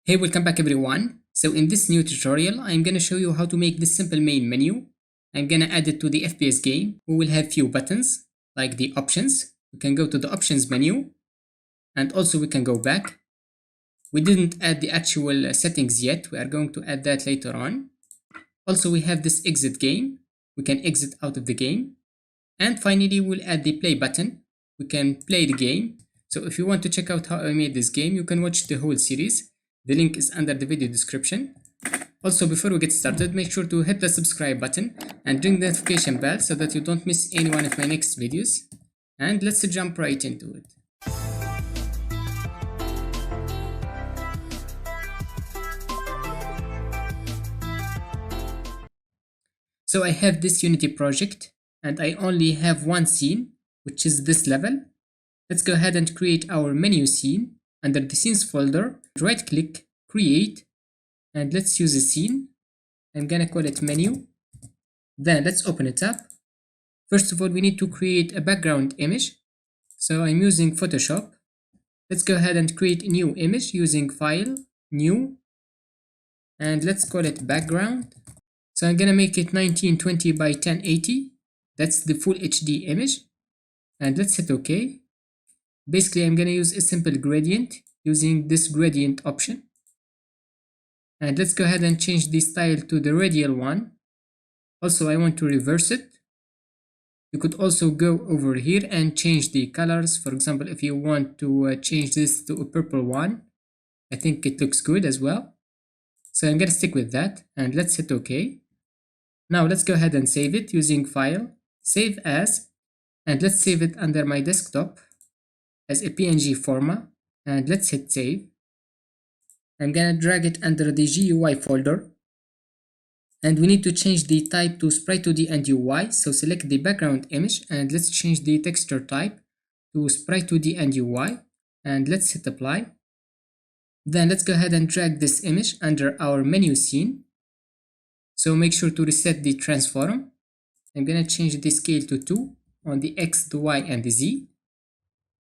Hey, welcome back everyone. So in this new tutorial, I'm gonna show you how to make this simple main menu. I'm gonna add it to the FPS game. We will have few buttons like the options. We can go to the options menu and also we can go back. We didn't add the actual settings yet. We are going to add that later on. Also, we have this exit game. We can exit out of the game. And finally, we'll add the play button. We can play the game. So if you want to check out how I made this game, you can watch the whole series. The link is under the video description. Also, before we get started, make sure to hit the subscribe button and ring the notification bell so that you don't miss any one of my next videos. And let's jump right into it. So I have this Unity project and I only have one scene, which is this level. Let's go ahead and create our menu scene. Under the scenes folder, right click, create, and let's use a scene. I'm gonna call it menu. Then let's open it up. First of all, we need to create a background image. So I'm using Photoshop. Let's go ahead and create a new image using File, New, and let's call it background. So I'm gonna make it 1920 by 1080. That's the full HD image. And let's hit OK. Basically, I'm gonna use a simple gradient using this gradient option. And let's go ahead and change the style to the radial one. Also, I want to reverse it. You could also go over here and change the colors. For example, if you want to change this to a purple one, I think it looks good as well. So I'm gonna stick with that and let's hit OK. Now let's go ahead and save it using File, Save As, and let's save it under my desktop as a PNG format, and let's hit save. I'm gonna drag it under the GUI folder, and we need to change the type to Sprite2D and UI. So select the background image and let's change the texture type to Sprite2D and UI, and let's hit apply. Then let's go ahead and drag this image under our menu scene. So make sure to reset the transform. I'm gonna change the scale to 2 on the X, the Y, and the Z.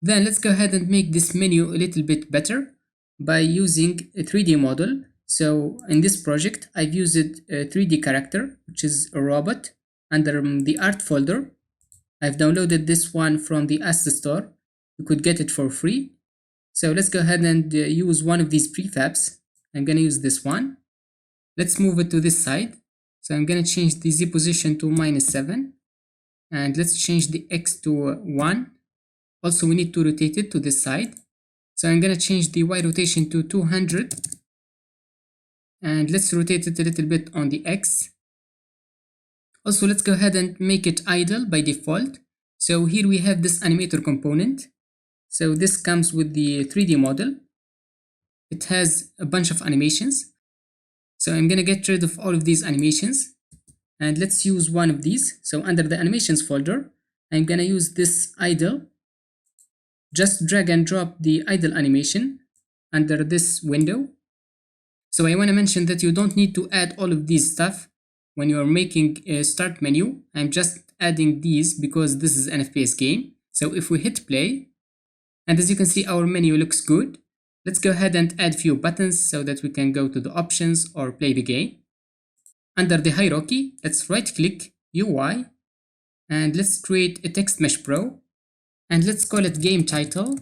Then let's go ahead and make this menu a little bit better by using a 3D model. So in this project, I've used a 3D character, which is a robot, under the art folder. I've downloaded this one from the Asset Store. You could get it for free. So let's go ahead and use one of these prefabs. I'm gonna use this one. Let's move it to this side. So I'm gonna change the Z position to -7. And let's change the X to 1. Also, we need to rotate it to this side. So I'm gonna change the Y rotation to 200. And let's rotate it a little bit on the X. Also, let's go ahead and make it idle by default. So here we have this animator component. So this comes with the 3D model. It has a bunch of animations. So I'm gonna get rid of all of these animations. And let's use one of these. So under the animations folder, I'm gonna use this idle. Just drag and drop the idle animation under this window. So I want to mention that you don't need to add all of these stuff when you're making a start menu. I'm just adding these because this is an FPS game. So if we hit play, and as you can see, our menu looks good. Let's go ahead and add a few buttons so that we can go to the options or play the game. Under the hierarchy, let's right click UI and let's create a text mesh pro. And let's call it game title.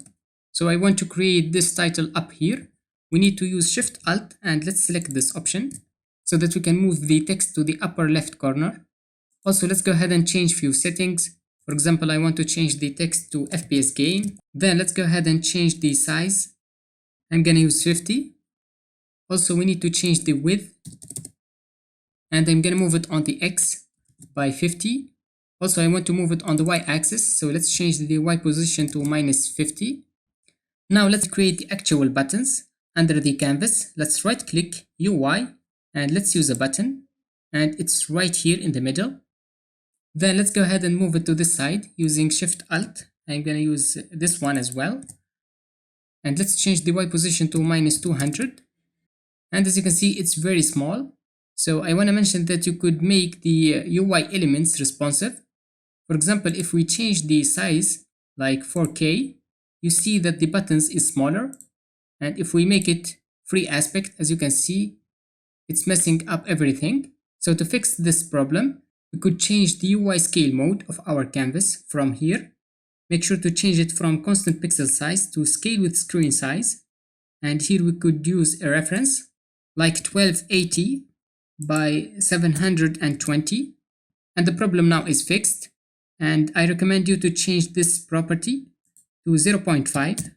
So I want to create this title up here. We need to use Shift Alt and let's select this option so that we can move the text to the upper left corner. Also, let's go ahead and change few settings. For example, I want to change the text to FPS game. Then let's go ahead and change the size. I'm gonna use 50. Also, we need to change the width. And I'm gonna move it on the X by 50. Also, I want to move it on the Y axis, so let's change the Y position to -50. Now let's create the actual buttons. Under the canvas, let's right click UI and let's use a button, and it's right here in the middle. Then let's go ahead and move it to this side using Shift Alt. I'm gonna use this one as well. And let's change the Y position to -200. And as you can see, it's very small. So I want to mention that you could make the UI elements responsive. For example, if we change the size like 4K, you see that the buttons is smaller. And if we make it free aspect. As you can see, it's messing up everything. So to fix this problem, we could change the UI scale mode of our canvas from here. Make sure to change it from constant pixel size to scale with screen size. And here we could use a reference like 1280 by 720. And the problem now is fixed. And I recommend you to change this property to 0.5.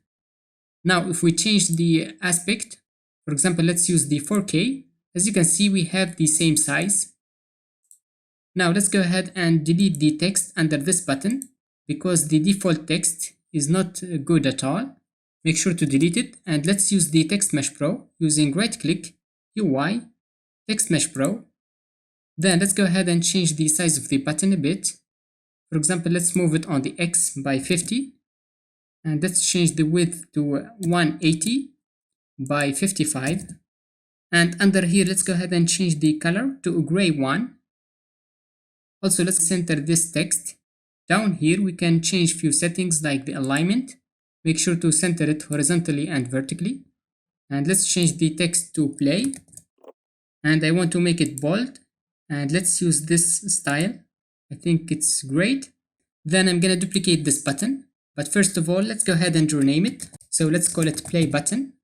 Now, if we change the aspect, for example, let's use the 4K. As you can see, we have the same size. Now let's go ahead and delete the text under this button because the default text is not good at all. Make sure to delete it, and let's use the Text Mesh Pro using right click, UI, Text Mesh Pro. Then let's go ahead and change the size of the button a bit. For example, let's move it on the X by 50, and let's change the width to 180 by 55. And under here, let's go ahead and change the color to a gray one. Also, let's center this text. Down here, we can change few settings like the alignment. Make sure to center it horizontally and vertically. And let's change the text to play. And I want to make it bold. And let's use this style. I think it's great. Then I'm gonna duplicate this button. But first of all, let's go ahead and rename it. So let's call it play button.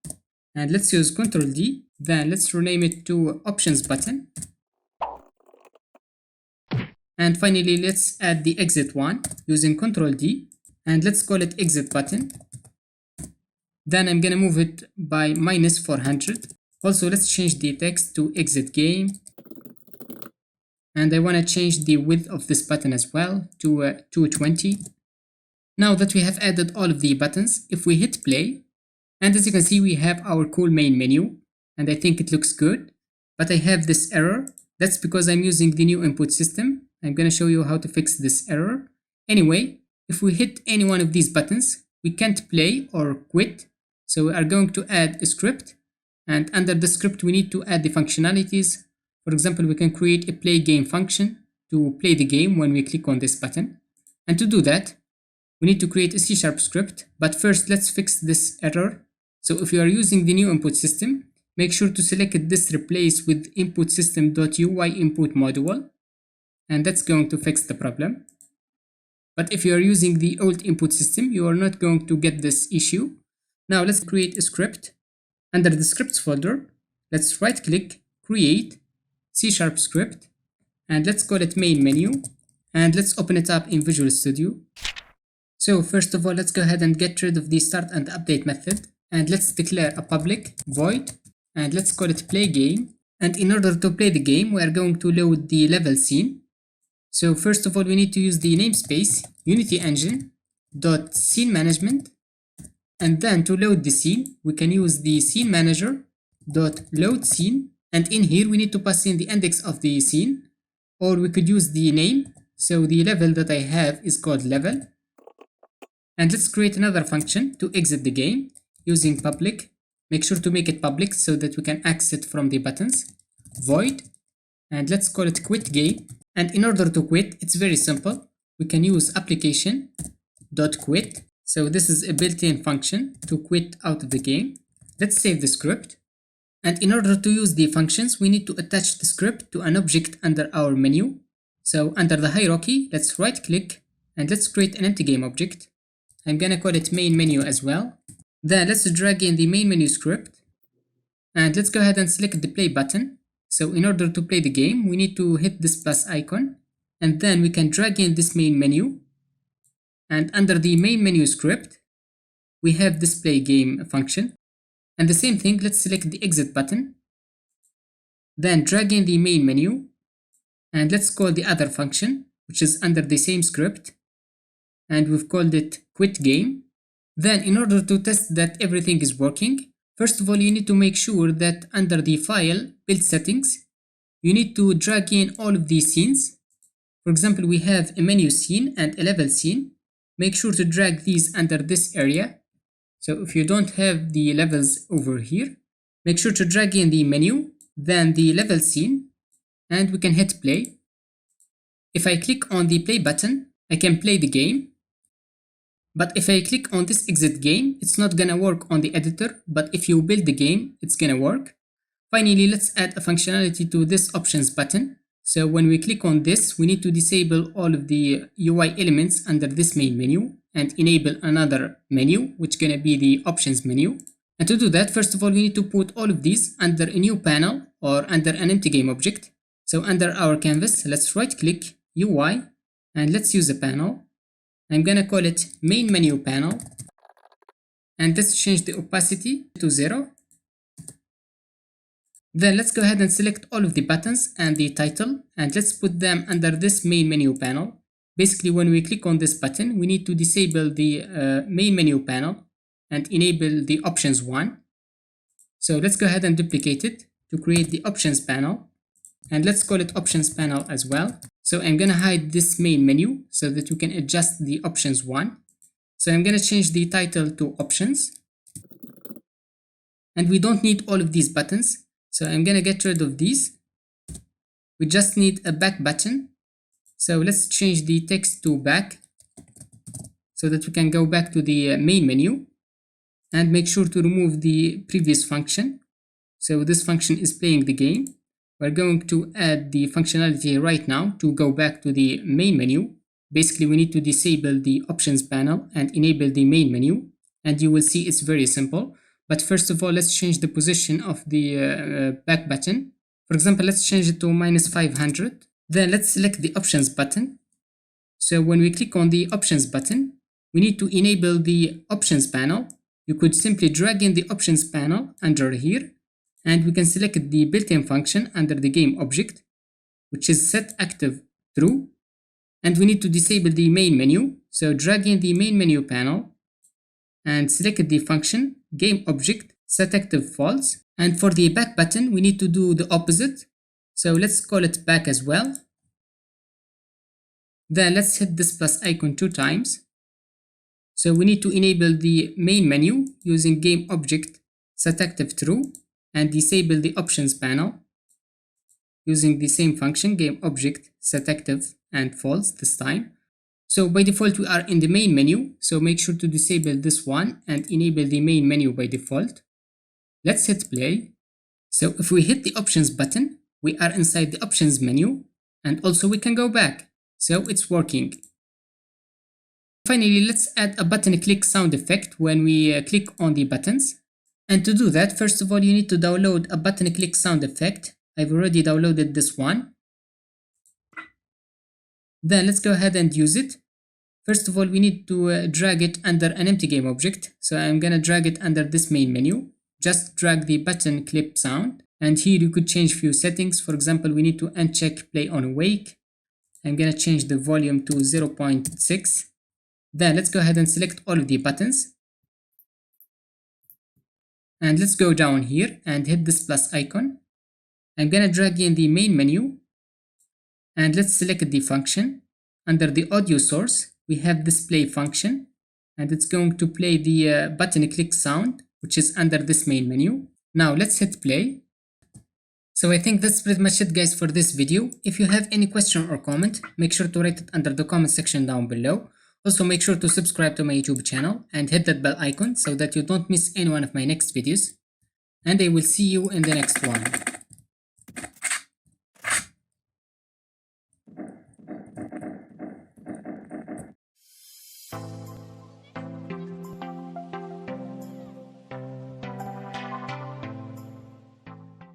And let's use Ctrl D. Then let's rename it to options button. And finally, let's add the exit one using Ctrl D. And let's call it exit button. Then I'm gonna move it by -400. Also, let's change the text to exit game. And I wanna change the width of this button as well to 220. Now that we have added all of the buttons, if we hit play, and as you can see, we have our cool main menu, and I think it looks good, but I have this error. That's because I'm using the new input system. I'm gonna show you how to fix this error. Anyway, if we hit any one of these buttons, we can't play or quit. So we are going to add a script, and under the script, we need to add the functionalities. For example, we can create a play game function to play the game when we click on this button. And to do that, we need to create a C# script. But first, let's fix this error. So if you are using the new input system, make sure to select this replace with input system.ui input module. And that's going to fix the problem. But if you are using the old input system, you are not going to get this issue. Now let's create a script. Under the scripts folder, let's right click, create C# script, and let's call it main menu, and let's open it up in Visual Studio. So first of all, let's go ahead and get rid of the start and update method, and let's declare a public void, and let's call it play game. And in order to play the game, we are going to load the level scene. So first of all, we need to use the namespace Unity Engine .scene management, and then to load the scene, we can use the scene manager .load scene, and in here we need to pass in the index of the scene, or we could use the name. So the level that I have is called level, and let's create another function to exit the game using public. Make sure to make it public so that we can access it from the buttons. Void, and let's call it quit game. And in order to quit, it's very simple. We can use application.quit. So this is a built-in function to quit out of the game. Let's save the script. And in order to use the functions, we need to attach the script to an object under our menu. So under the hierarchy, let's right click and let's create an empty game object. I'm gonna call it main menu as well. Then let's drag in the main menu script. And let's go ahead and select the play button. So in order to play the game, we need to hit this plus icon, and then we can drag in this main menu. And under the main menu script, we have this play game function. And the same thing, let's select the exit button, then drag in the main menu, and let's call the other function, which is under the same script, and we've called it quit game. Then in order to test that everything is working, first of all, you need to make sure that under the file build settings, you need to drag in all of these scenes. For example, we have a menu scene and a level scene. Make sure to drag these under this area. So if you don't have the levels over here, make sure to drag in the menu, then the level scene, and we can hit play. If I click on the play button, I can play the game. But if I click on this exit game, it's not gonna work on the editor, but if you build the game, it's gonna work. Finally, let's add a functionality to this options button. So when we click on this, we need to disable all of the UI elements under this main menu and enable another menu, which is gonna be the options menu. And to do that, first of all, we need to put all of these under a new panel or under an empty game object. So under our canvas, let's right click UI and let's use a panel. I'm gonna call it main menu panel. And let's change the opacity to 0. Then let's go ahead and select all of the buttons and the title, and let's put them under this main menu panel. Basically, when we click on this button, we need to disable the main menu panel and enable the options one. So let's go ahead and duplicate it to create the options panel, and let's call it options panel as well. So I'm gonna hide this main menu so that we can adjust the options one. So I'm gonna change the title to options, and we don't need all of these buttons. So I'm gonna get rid of these. We just need a back button. So let's change the text to back so that we can go back to the main menu, and make sure to remove the previous function. So this function is playing the game. We're going to add the functionality right now to go back to the main menu. Basically, we need to disable the options panel and enable the main menu, and you will see it's very simple. But first of all, let's change the position of the back button. For example, let's change it to -500. Then let's select the options button. So when we click on the options button, we need to enable the options panel. You could simply drag in the options panel under here, and we can select the built-in function under the game object, which is set active true. And we need to disable the main menu. So drag in the main menu panel and select the function game object set active false. And for the back button, we need to do the opposite. So let's call it back as well. Then let's hit this plus icon 2 times. So we need to enable the main menu using game object set active true and disable the options panel using the same function game object set active and false this time. So by default we are in the main menu, so make sure to disable this one and enable the main menu by default. Let's hit play. So if we hit the options button, we are inside the options menu, and also we can go back. So it's working. Finally, let's add a button click sound effect when we click on the buttons. And to do that, first of all, you need to download a button click sound effect. I've already downloaded this one. Then let's go ahead and use it. First of all, we need to drag it under an empty game object. So I'm gonna drag it under this main menu. Just drag the button clip sound. And here you could change few settings. For example, we need to uncheck play on awake. I'm gonna change the volume to 0.6. Then let's go ahead and select all of the buttons. And let's go down here and hit this plus icon. I'm gonna drag in the main menu. And let's select the function. Under the audio source, we have this play function, and it's going to play the button click sound, which is under this main menu. Now let's hit play. So I think that's pretty much it, guys, for this video. If you have any question or comment, make sure to write it under the comment section down below. Also make sure to subscribe to my YouTube channel and hit that bell icon so that you don't miss any one of my next videos. And I will see you in the next one.